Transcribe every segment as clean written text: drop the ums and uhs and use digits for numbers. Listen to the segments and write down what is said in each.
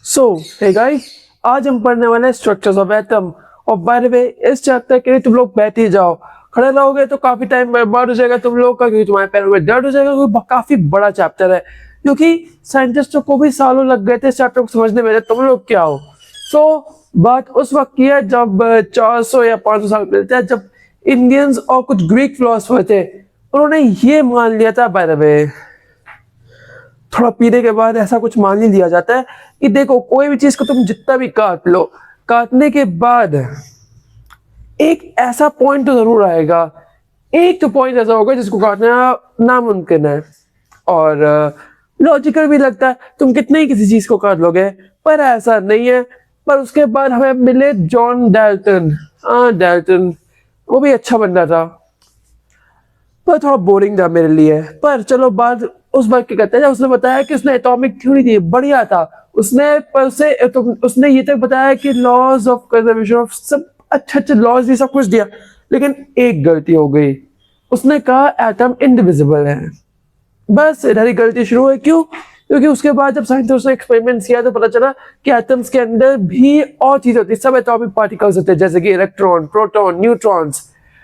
सो hey guys, आज हम पढ़ने वाले हैं स्ट्रक्चर्स ऑफ एटम। और बाय द वे, इस चैप्टर के लिए तुम लोग बैठ ही जाओ। खड़े रहोगे तो काफी टाइम बर्बाद हो जाएगा तुम लोग का, क्योंकि तुम्हारे पैरों में दर्द हो जाएगा, क्योंकि काफी बड़ा चैप्टर है। क्योंकि साइंटिस्टों को भी सालों लग गए थे इस चैप्टर को समझने में, तुम लोग क्या हो। बात उस वक्त की है जब 400 या 500 साल पहले थे, जब इंडियंस और कुछ ग्रीक फिलोसफर थे, उन्होंने ये मान लिया था। बाय द वे, थोड़ा पीने के बाद ऐसा कुछ मान ही लिया जाता है कि देखो, कोई भी चीज को तुम जितना भी काट लो, काटने के बाद एक ऐसा पॉइंट तो जरूर आएगा। एक तो पॉइंट ऐसा होगा जिसको काटना नामुमकिन है, और लॉजिकल भी लगता है। तुम कितने ही किसी चीज को काट लोगे, पर ऐसा नहीं है। पर उसके बाद हमें मिले जॉन डाल्टन। डाल्टन वो भी अच्छा बंदा था, पर थोड़ा बोरिंग था मेरे लिए। पर चलो, बात उस बात की करते हैं। उसने बताया कि उसने एटॉमिक थ्योरी दी, बढ़िया था उसने। पर उसने ये तक बताया कि लॉज ऑफ कंजर्वेशन ऑफ सब अच्छे लॉज, ये सब कुछ दिया। लेकिन एक गलती हो गई, उसने कहा एटम इनडिविजिबल है। बस इधर ही गलती शुरू है। क्यों? क्योंकि उसके बाद जब साइंटिस्टों ने एक्सपेरिमेंट किया तो पता चला कि एटम्स के अंदर भी और चीजें होती है। सब एटॉमिक पार्टिकल्स होते हैं, जैसे कि इलेक्ट्रॉन, प्रोटॉन, न्यूट्रॉन्स।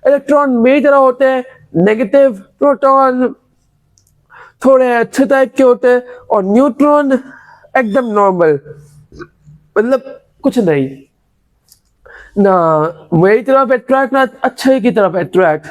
इलेक्ट्रॉन मेरी तरह होते हैं, नेगेटिव। प्रोटॉन थोड़े अच्छे टाइप के होते हैं, और न्यूट्रॉन एकदम नॉर्मल, मतलब कुछ नहीं, ना मेरी तरफ अट्रैक्ट ना अच्छे की तरफ अट्रैक्ट।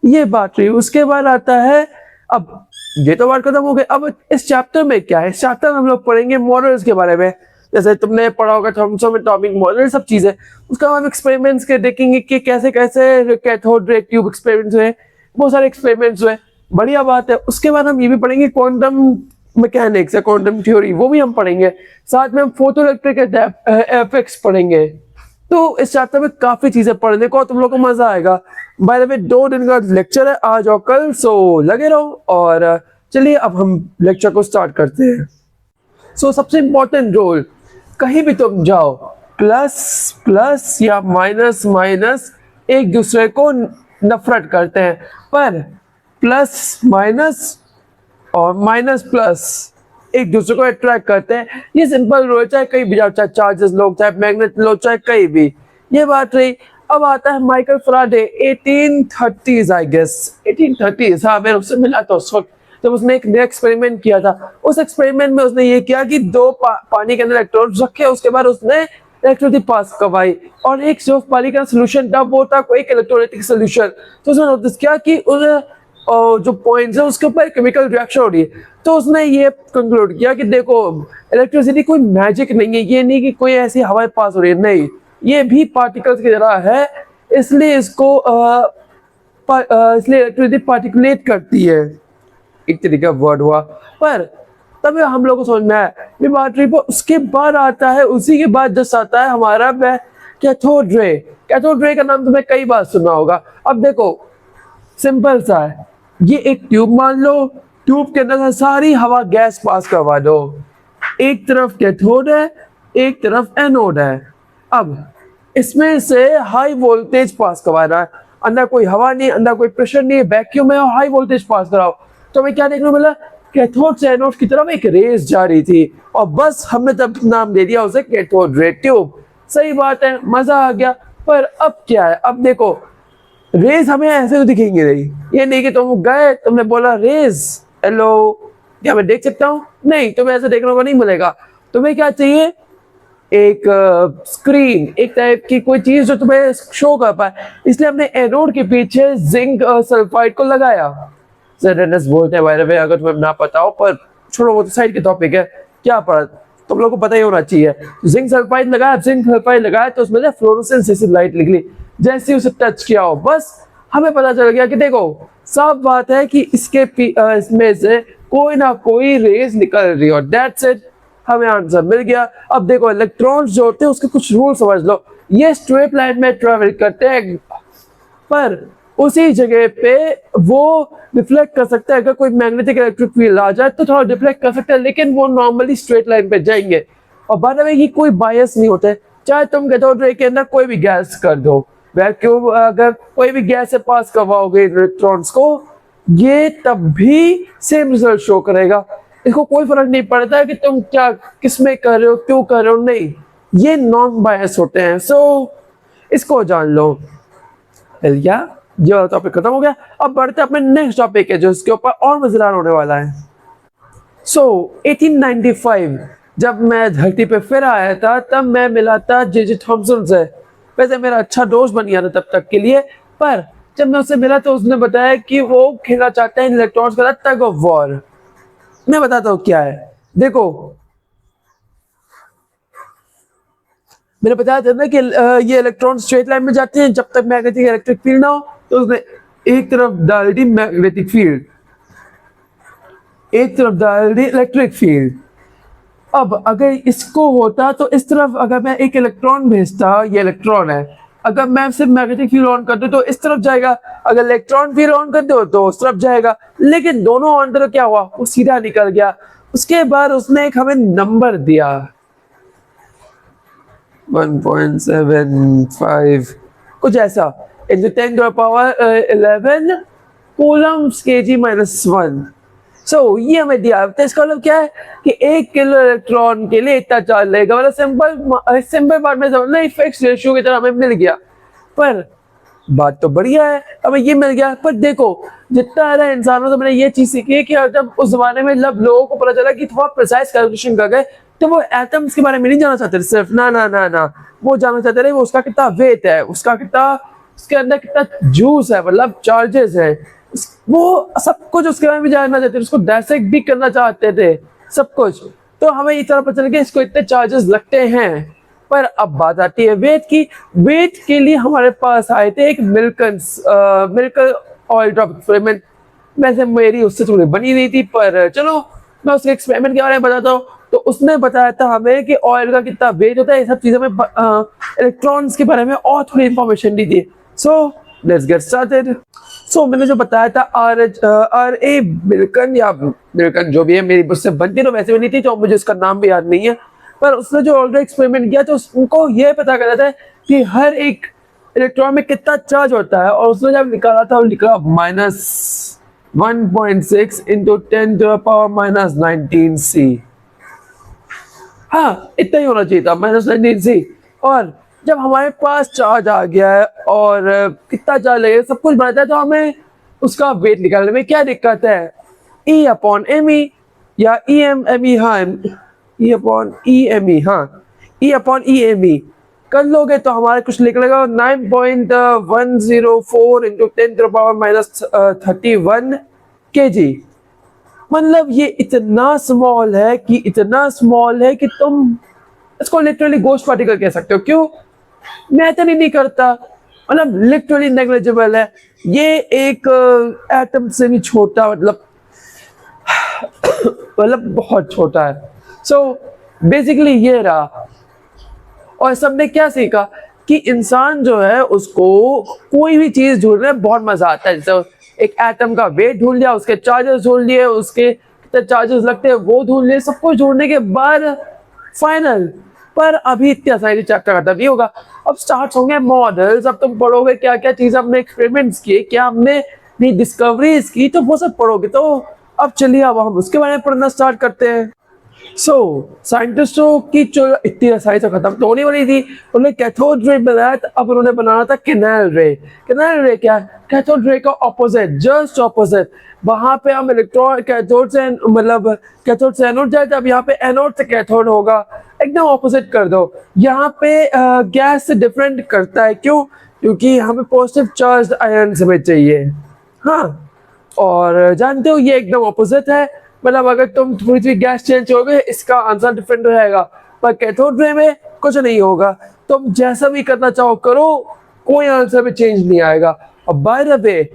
ये बात रही। उसके बाद आता है, अब ये तो बात खत्म हो गई। अब इस चैप्टर में क्या है? इस चैप्टर में हम लोग पढ़ेंगे मॉडल्स के बारे में। जैसे तुमने पढ़ा होगा थॉमसन एटॉमिक मॉडल, सब चीजें। उसका हम एक्सपेरिमेंट्स के देखेंगे कि कैसे कैसे कैथोड रे ट्यूब एक्सपेरिमेंट्स हुए, बहुत सारे एक्सपेरिमेंट्स हुए। बढ़िया बात है। उसके बाद हम ये भी पढ़ेंगे क्वांटम मैकेनिक्स या क्वांटम थ्योरी, वो भी हम पढ़ेंगे। साथ में हम फोटो इलेक्ट्रिक इफेक्ट्स पढ़ेंगे। तो इस चैप्टर में काफी चीजें पढ़ने को, तुम लोग को मजा आएगा। बाय द वे, 2 दिन का लेक्चर है आज और कल, सो लगे रहो। और चलिए अब हम लेक्चर को स्टार्ट करते हैं। सबसे इंपॉर्टेंट रूल, कहीं भी तुम जाओ, प्लस प्लस या माइनस माइनस एक दूसरे को नफरत करते हैं, पर प्लस माइनस और माइनस प्लस एक दूसरे को अट्रैक्ट करते हैं। ये सिंपल रूल, चाहे कहीं भी जाओ, चाहे चार्जेस लो, चाहे मैग्नेट लो, चाहे कहीं भी। ये बात रही। अब आता है Michael Faraday, 1830s I guess, 1830s। हाँ, मैं उससे मिला था उस वक्त जब उसने एक नया एक्सपेरिमेंट किया था। उस एक्सपेरिमेंट में उसने ये किया कि 2 पानी के अंदर इलेक्ट्रोड्स रखे, उसके बाद उसने इलेक्ट्रिसिटी पास करवाई, और एक जो पानी का सोल्यूशन था वो था कोई इलेक्ट्रोलाइटिक सोल्यूशन। तो उसने नोटिस किया कि उस जो पॉइंट्स है उसके ऊपर केमिकल रिएक्शन हो रही है। तो उसने ये कंक्लूड किया कि देखो, इलेक्ट्रिसिटी कोई मैजिक नहीं है। ये नहीं कि कोई ऐसी हवा पास हो रही है, नहीं, ये भी पार्टिकल्स की तरह है। इसलिए इसको इसलिए इलेक्ट्रिसिटी पार्टिकुलेट करती है, एक तरीका वर्ड हुआ। पर तब हम लोग को समझ में आया ये बात रही। पर उसके बाद आता है, उसी के बाद जस्ट आता है हमारा कैथोड रे। कैथोड रे का नाम तुम्हें कई बार सुना होगा। अब देखो, सिंपल सा है। ये एक ट्यूब मान लो, ट्यूब के अंदर सारी हवा गैस पास करवा दो। एक तरफ कैथोड है, एक तरफ एनोड है। अब इसमें से हाई वोल्टेज पास करवाना है। अंदर कोई हवा नहीं, अंदर कोई प्रेशर नहीं है, वैक्यूम है, और हाई वोल्टेज पास कराओ। तो हमें क्या देखने को मिला? कैथोड से एनोड की तरफ एक रेस जा रही थी, और बस हमने तब नाम दे दिया उसे कैथोड रे ट्यूब। सही बात है, मजा आ गया। पर अब क्या है? अब देखो, रेज हमें ऐसे तो दिखेंगे नहीं। ये नहीं कि तुम गए, तुमने बोला रेज, हेलो, क्या मैं देख सकता हूँ? नहीं, तुम्हें ऐसे देखने को नहीं मिलेगा। तुम्हें क्या चाहिए? एक स्क्रीन, एक टाइप की कोई चीज जो तुम्हें शो कर पाए। इसलिए हमने एनोड के पीछे जिंक सल्फाइड को लगाया। ZNS बोलते हैं, बाय द वे, अगर तुम्हें ना पता हो, पर छोड़ो, वो तो साइड के टॉपिक है। क्या पता, तुम लोगों को पता ही होना चाहिए। जिंक सल्फाइड लगाया तो उसमें फ्लोरोसेंस जैसी लाइट निकली। जैसे उसे टच किया हो, बस हमें पता चल गया कि देखो, साफ बात है कि इसमें से कोई ना कोई रेज निकल रही है, और दैट्स इट, हमें आंसर मिल गया। अब देखो, इलेक्ट्रॉन्स जो होते हैं उसके कुछ रूल समझ लो। ये स्ट्रेट लाइन में ट्रेवल करते हैं, पर उसी जगह पे वो रिफ्लेक्ट कर सकता है। अगर कोई मैग्नेटिक इलेक्ट्रिक फील्ड आ जाए तो थोड़ा डिफ्लेक्ट कर सकता है, लेकिन वो नॉर्मली स्ट्रेट लाइन पे जाएंगे। और बाद में ये कोई बायस नहीं होते, चाहे तुम कैथोड रे के अंदर कोई भी गैस कर दो, वैक्यूम, अगर कोई भी गैस से पास करवाओगे इलेक्ट्रॉन्स को, ये तब भी सेम रिजल्ट शो करेगा। इसको कोई फर्क नहीं पड़ता है कि तुम क्या किस में कर रहे हो, क्यों कर रहे हो, नहीं, ये नॉन बायस होते हैं। सो इसको जान लो। या ये वाला टॉपिक खत्म हो गया। अब बढ़ते हैं अपने नेक्स्ट टॉपिक है जो इसके ऊपर और मजेदार होने वाला है। सो 1895 जब मैं धरती पे फिर आया था, तब मैं मिला था जे थॉमसन से। वैसे मेरा अच्छा दोस्त बन गया था तब तक के लिए, पर जब मैं उससे मिला तो उसने बताया कि वो खेलना चाहते हैं इलेक्ट्रॉन्स का टग ऑफ वॉर। मैं बताता हूँ क्या है। देखो, मैंने बताया था ना कि ये इलेक्ट्रॉन स्ट्रेट लाइन में जाते हैं जब तक मैग्नेटिक इलेक्ट्रिक फील्ड ना हो। तो उसने एक तरफ डाल दी मैग्नेटिक फील्ड, एक तरफ डाल दी इलेक्ट्रिक फील्ड। अब अगर इसको होता तो इस तरफ अगर मैं एक इलेक्ट्रॉन भेजता, ये इलेक्ट्रॉन है, अगर मैं सिर्फ मैग्नेटिक फील्ड ऑन कर दूं तो इस तरफ जाएगा, अगर इलेक्ट्रॉन फील्ड ऑन कर दो तो उस तरफ जाएगा। लेकिन दोनों ऑन तो क्या हुआ, वो सीधा निकल गया। उसके बाद उसने एक हमें नंबर दिया 1.75 कुछ ऐसा into 10 to the power 11 Coulomb's kg-1। सो ये हमें दिया। तो इसका मतलब क्या है कि 1 किलो इलेक्ट्रॉन के लिए इतना चार्ज लगेगा। मतलब सिंपल बात में समझना, फिक्स रेशियो की तरह हमें मिल गया। पर बात तो बढ़िया है, हमें ये मिल गया। पर देखो, जितना सारा इंसानों से मैंने ये चीज सीखी है कि जब उस जमाने में जब लोगों को पता चला कि थोड़ा प्रिसाइज कैलकुलेशन कर गए, तो वो एटम्स के बारे में नहीं जानना चाहते थे सिर्फ, ना ना ना ना, वो जानना चाहते थे वो उसका कितना वेट है, उसका कितना, उसके अंदर कितना जूस है, मतलब चार्जेस है, वो सब कुछ उसके बारे में जानना चाहते थे, उसको डायसेक्ट भी करना चाहते थे, सब कुछ। तो हमें ये तरह पता चल गया इसको इतने चार्जेस लगते हैं। पर अब बात आती है वेट की। वेट के लिए हमारे पास आए थे एक मिल्कन ऑयल ड्रॉप एक्सपेरिमेंट। वैसे मेरी उससे थोड़ी बनी नहीं थी, पर चलो मैं उसके एक्सपेरिमेंट के बारे में बताता हूँ। तो उसने बताया था हमें कि ऑयल का कितना वेट होता है, ये सब चीज़ों में इलेक्ट्रॉन्स के बारे में और थोड़ी इंफॉर्मेशन दी थी। So let's get started. So मैंने जो बताया था आर ए मिल्कन या मिल्कन जो भी है, मेरी उससे बनती तो वैसे भी नहीं थी, तो मुझे उसका नाम भी याद नहीं है। पर उसने जो ऑलरेडी एक्सपेरिमेंट किया तो उनको ये पता करना था कि हर एक इलेक्ट्रॉन में कितना चार्ज होता है, और उसने जब निकाला था वो निकला -1.6 into 10 to the power -19c। हाँ, इतना ही होना चाहिए था, -19c। और जब हमारे पास चार्ज आ गया है और कितना चार्ज लगेगा सब कुछ बनाता है, तो हमें उसका वेट निकालने में क्या दिक्कत है। E/me या EMME, हाँ E/EME, हाँ E/EME कर लोगे तो हमारे कुछ निकलेगा 9.104 into 10 to the power -31 kg। मतलब ये इतना स्मॉल है कि तुम इसको लिटरली गोस्ट पार्टिकल कह सकते हो। क्यों? मैं तो नहीं करता, मतलब लिटरली नेग्लिजिबल है। ये एक एटम से भी छोटा, मतलब बहुत छोटा है। सो बेसिकली ये रहा। और सबने क्या सीखा कि इंसान जो है उसको कोई भी चीज ढूंढने में बहुत मजा आता है। जैसे एक एटम का वेट ढूंढ लिया, उसके चार्जेस ढूंढ लिए, उसके कितने चार्जेस लगते हैं वो ढूंढ लिए, सब कुछ ढूंढने के बाद फाइनल। पर अभी इतनी आसानी से चैप्टर खत्म नहीं होगा, अब स्टार्ट होंगे मॉडल्स। अब तुम पढ़ोगे क्या क्या चीज हमने एक्सपेरिमेंट्स किए, क्या हमने नई डिस्कवरीज की, तो वो सब पढ़ोगे। तो अब चलिए अब हम उसके बारे में पढ़ना स्टार्ट करते हैं। सो साइंटिस्टों की जो इतनी आसानी से खत्म तो होने वाली थी, उन्होंने कैथोड रे बनाया था, अब उन्होंने बनाना था कैनाल रे। कैनाल रे क्या है? कैथोड रे का ऑपोजिट, जस्ट ऑपोजिट। वहां पे हम इलेक्ट्रॉन कैथोड से, मतलब कैथोड से एनोड जाए, अब यहाँ पे एनोड से कैथोड होगा, एकदम ऑपोजिट कर दो। यहाँ पे गैस से डिफरेंट करता है। क्यों? क्योंकि हमें पॉजिटिव चार्ज आयन हमें चाहिए। हाँ, और जानते हो ये एकदम ऑपोजिट है। मतलब अगर तुम थोड़ी सी गैस चेंज करोगे इसका आंसर डिफरेंट रहेगा, पर कैथोड रे में कुछ नहीं होगा, तुम जैसा भी करना चाहो करो, कोई आंसर में चेंज नहीं आएगा। अब बाय द वे,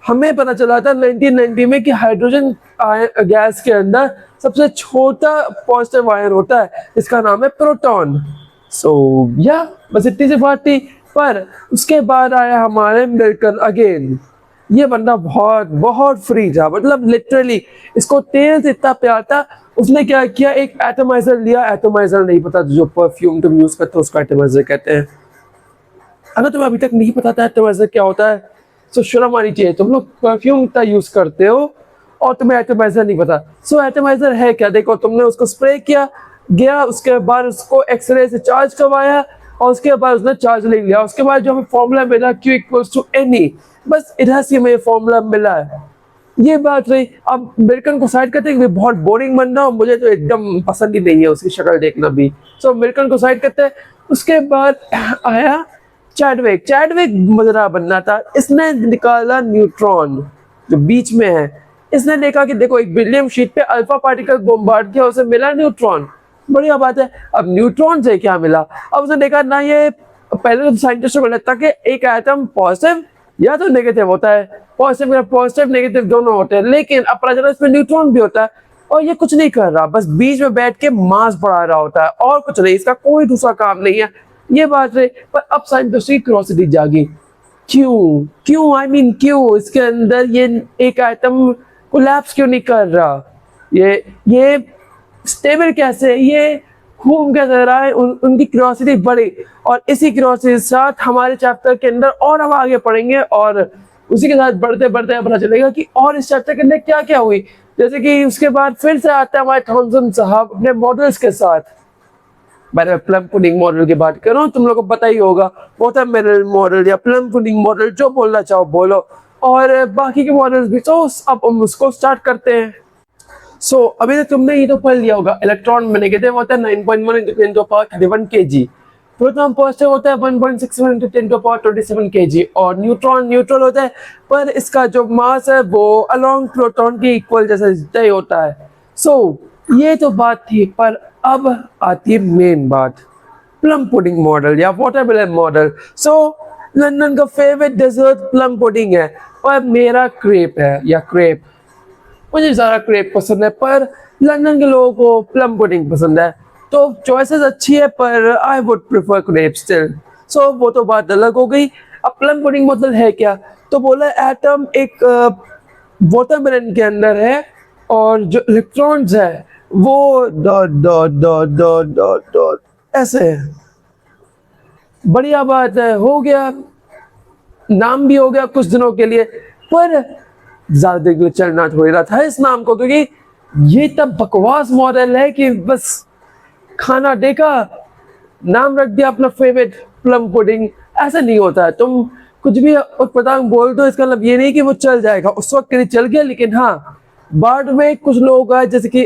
हमें पता चला था 1990 में कि हाइड्रोजन गैस के अंदर सबसे छोटा पॉजिटिव आयन होता है, इसका नाम है प्रोटॉन। सो या बस इतनी सी बात थी। पर उसके बाद आया हमारे मिल्कन अगेन। ये बंदा बहुत फ्री था, मतलब लिटरली इसको तेल से इतना प्यार था, उसने क्या किया, एक एटमाइजर लिया। एटमाइजर नहीं पता जो परफ्यूम तुम यूज करते हो उसको एटमाइजर कहते हैं। अगर तुम्हें अभी तक नहीं पता था एटमाइजर क्या होता है, तो शर्म आनी चाहिए। तुम लोग परफ्यूम इतना यूज करते हो और तुम्हें एटमाइजर नहीं पता। सो एटमाइजर है क्या? देखो, तुमने उसको स्प्रे किया गया, उसके बाद उसको एक्सरे से चार्ज करवाया और उसके बाद उसने चार्ज ले लिया। उसके बाद जो हमें फॉर्मूला मिला Q इक्वल्स टू NE, बस इधर से हमें फॉर्मूला मिला है। ये बात रही। अब मिल्टन को साइड करते हैं, बहुत बोरिंग बन रहा, मुझे तो एकदम पसंद ही नहीं है उसकी शक्ल देखना भी। सो मिल्टन को साइड करते हैं। उसके बाद आया चैडविक। चैडविक मजेदार बनना था। इसने निकाला न्यूट्रॉन जो बीच में है। इसने देखा कि देखो, एक बेरिलियम शीट पे अल्फा पार्टिकल बॉम्बार्ड किया, उसे मिला न्यूट्रॉन। बढ़िया बात है। अब न्यूट्रॉन से क्या मिला? अब उसने देखा ना, ये पहले तो साइंटिस्टों को लगता कि एक एटम पॉजिटिव या तो नेगेटिव होता है, पॉजिटिव नेगेटिव दोनों होते हैं, लेकिन अब पता चला इसमें न्यूट्रॉन भी होता है और ये कुछ नहीं कर रहा, बस बीच में बैठ के मास बढ़ा रहा होता है और कुछ नहीं, इसका कोई दूसरा काम नहीं है। ये बात रही। पर अब साइंटिस्टों की क्यूरियोसिटी जागी। क्यों क्यों आई मीन क्यों इसके अंदर ये एक एटम कोलैप्स क्यों नहीं कर रहा? ये स्टेबल कैसे है? ये घूम कैसे रहा है? उनकी क्यूरियोसिटी बढ़ी और इसी क्यूरियोसिटी के साथ हमारे चैप्टर के अंदर और हम आगे पढ़ेंगे और उसी के साथ बढ़ते बढ़ते पता चलेगा कि और इस चैप्टर के अंदर क्या क्या हुई। जैसे कि उसके बाद फिर से आते हैं हमारे थॉमसन साहब अपने मॉडल्स के साथ। मैंने प्लम पुडिंग मॉडल की बात कर रहा हूँ, तुम लोगों को पता ही होगा, वाटरमेलन मॉडल या प्लम पुडिंग मॉडल, जो बोलना चाहो बोलो, और बाकी के मॉडल्स भी। तो अब हम उसको स्टार्ट करते हैं। अभी तक तुमने ये तो पढ़ लिया होगा, इलेक्ट्रॉन में नेगेटिव होता है 9.1 into 10 to the power 31 kg, proton positive होता है 1.61 into 10 to the power 27 kg, और न्यूट्रॉन न्यूट्रल होता है पर इसका जो मास है वो अलोंग प्रोटॉन के इक्वल जैसा तय होता है। ये तो बात थी, पर अब आती है मेन बात, प्लम पुडिंग मॉडल या वाटरमेलन मॉडल। लंदन का फेवरेट डेजर्ट प्लम पुडिंग है, पर मेरा क्रेप है या क्रेप। मुझे ज़्यादा क्रेप पसंद है, पर लंदन के लोगों को प्लम पुडिंग पसंद है। तो चॉइसेस अच्छी है, पर I would prefer crepe still. वो तो बात अलग हो गई। अब प्लम पुडिंग मतलब है क्या? तो बोला एटम एक वाटरमेलन के अंदर है और जो इलेक्ट्रॉन्स है वो dot dot dot dot dot dot ऐसे है। बढ़िया बात है, हो गया, नाम भी हो गया कुछ दिनों के लिए, पर ज्यादा देर के लिए चलना थोड़ी रहा था इस नाम को, क्योंकि ये तब बकवास मॉडल है कि बस खाना देखा, नाम रख दिया अपना फेवरेट प्लम पुडिंग। ऐसा नहीं होता है, तुम कुछ भी पतंग बोल दो, इसका मतलब ये नहीं कि वो चल जाएगा। उस वक्त के लिए चल गया, लेकिन हाँ बाद में कुछ लोग आए जैसे कि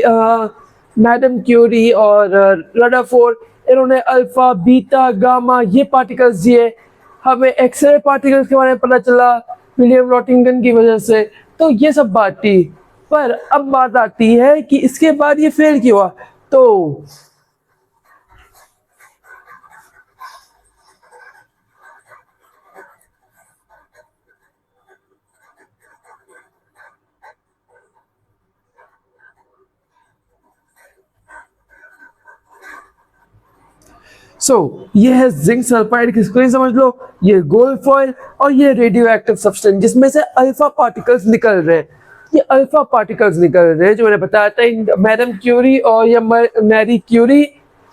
मैडम क्यूरी और रदरफोर्ड, इन्होंने अल्फा बीटा गामा ये पार्टिकल्स दिए। हमें एक्सरे पार्टिकल्स के बारे में पता चला विलियम रॉटिंगटन की वजह से। तो ये सब बात थी, पर अब बात आती है कि इसके बाद ये फेल क्यों हुआ। तो ये है जिंक सल्फाइड की स्क्रीन, समझ लो, ये गोल्ड फॉइल और ये रेडियो एक्टिव सब्सटेंस जिसमें से अल्फा पार्टिकल्स निकल रहे हैं। ये अल्फा पार्टिकल्स निकल रहे हैं जो मैंने बताया था मैडम क्यूरी और या मैरी क्यूरी।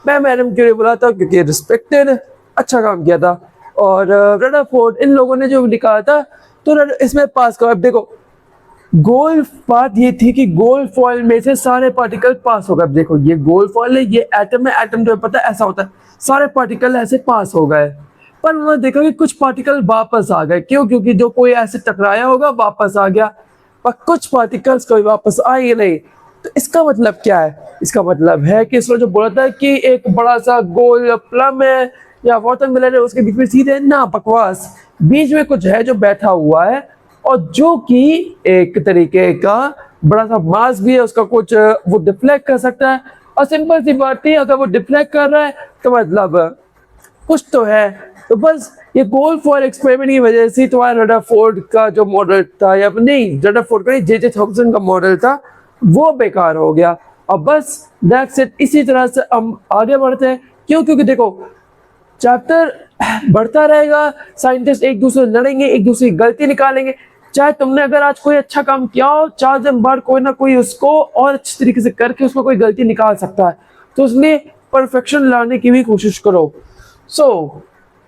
मैं मैडम क्यूरी बोला था क्योंकि रिस्पेक्टेड, अच्छा काम किया था, और रदरफोर्ड, इन लोगों ने जो निकाला था तो इसमें पास करो। अब देखो, गोल्ड बात ये थी कि गोल्ड फॉइल में से सारे पार्टिकल पास हो गए। अब देखो, ये गोल्ड फॉइल है, ये एटम है, एटम जो पता है ऐसा होता है, सारे पार्टिकल ऐसे पास हो गए। पर उन्होंने देखा कि कुछ पार्टिकल वापस आ गए। क्यों? क्योंकि जो कोई ऐसे टकराया होगा वापस आ गया, पर कुछ पार्टिकल्स कोई वापस आए ही नहीं। तो इसका मतलब क्या है? इसका मतलब है कि इसने जो बोला था कि एक बड़ा सा गोल प्लम है या वाटरमेलन है, उसके बीच में सीधे ना, बकवास, बीच में कुछ है जो बैठा हुआ है और जो कि एक तरीके का बड़ा सा मास भी है, उसका कुछ वो डिफ्लेक्ट कर सकता है। और सिंपल सी बात है, अगर वो डिफ्लेक्ट कर रहा है तो मतलब कुछ तो है। तो बस ये गोल्ड फॉइल एक्सपेरिमेंट की वजह से तुम्हारा रदरफोर्ड का जो मॉडल था, या नहीं रदरफोर्ड का नहीं, जे थॉमसन का मॉडल था, वो बेकार हो गया। और बस दैट्स इट। इसी तरह से हम आगे बढ़ते हैं। क्यों? क्योंकि देखो, चैप्टर बढ़ता रहेगा, साइंटिस्ट एक दूसरे लड़ेंगे, एक दूसरे की गलती निकालेंगे। चाहे तुमने अगर आज कोई अच्छा काम किया हो, 4 दिन बाद कोई ना कोई उसको और अच्छी तरीके से करके उसको कोई गलती निकाल सकता है। तो इसलिए परफेक्शन लाने की भी कोशिश करो।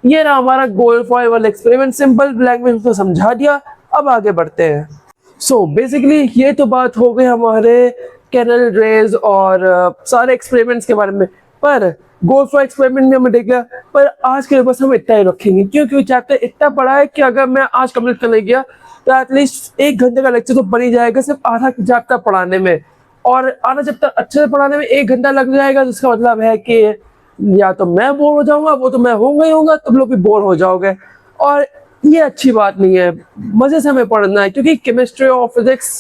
ये रहा हमारा गोल्ड फॉइल वाला एक्सपेरिमेंट, सिंपल लैंग्वेज में समझा दिया। अब आगे बढ़ते हैं। सो बेसिकली ये तो बात हो गई हमारे कैनल रेज और सारे एक्सपेरिमेंट्स के बारे में। पर गोल फ्लो एक्सपेरिमेंट में हमें देख लिया, पर आज के लिए बस हम इतना ही रखेंगे क्योंकि चैप्टर इतना बड़ा है कि अगर मैं आज कंप्लीट करने गया तो एटलीस्ट 1 घंटे का लेक्चर तो बन ही जाएगा सिर्फ आधा चैप्टर पढ़ाने में, और आधा चैप्टर अच्छे से पढ़ाने में 1 घंटा लग जाएगा। जिसका मतलब है कि या तो मैं बोर हो जाऊंगा, वो तो मैं होऊंगा ही होऊंगा, तुम लोग भी बोर हो जाओगे, और ये अच्छी बात नहीं है। मजे से हमें पढ़ना है क्योंकि केमिस्ट्री और फिजिक्स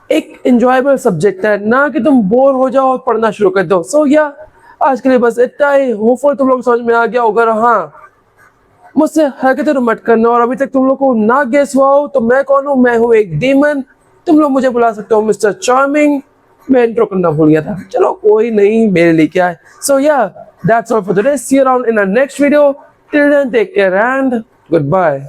एक एंजॉयबल सब्जेक्ट है, ना कि तुम बोर हो जाओ और पढ़ना शुरू कर दो। सो या आज के लिए बस इतना ही। होपफुल तुम लोग समझ में आ गया होगा। हाँ, मुझसे हरकतें तो मत करना, और अभी तक तुम लोग को ना गेस हुआ हो तो मैं कौन हूँ, मैं हूँ एक डीमन। तुम लोग मुझे बुला सकते हो मिस्टर चार्मिंग। मैं इंट्रो करना भूल गया था, चलो कोई नहीं, मेरे लिए क्या है। So yeah that's all for today, see you around in the next video. Till then take care and good bye.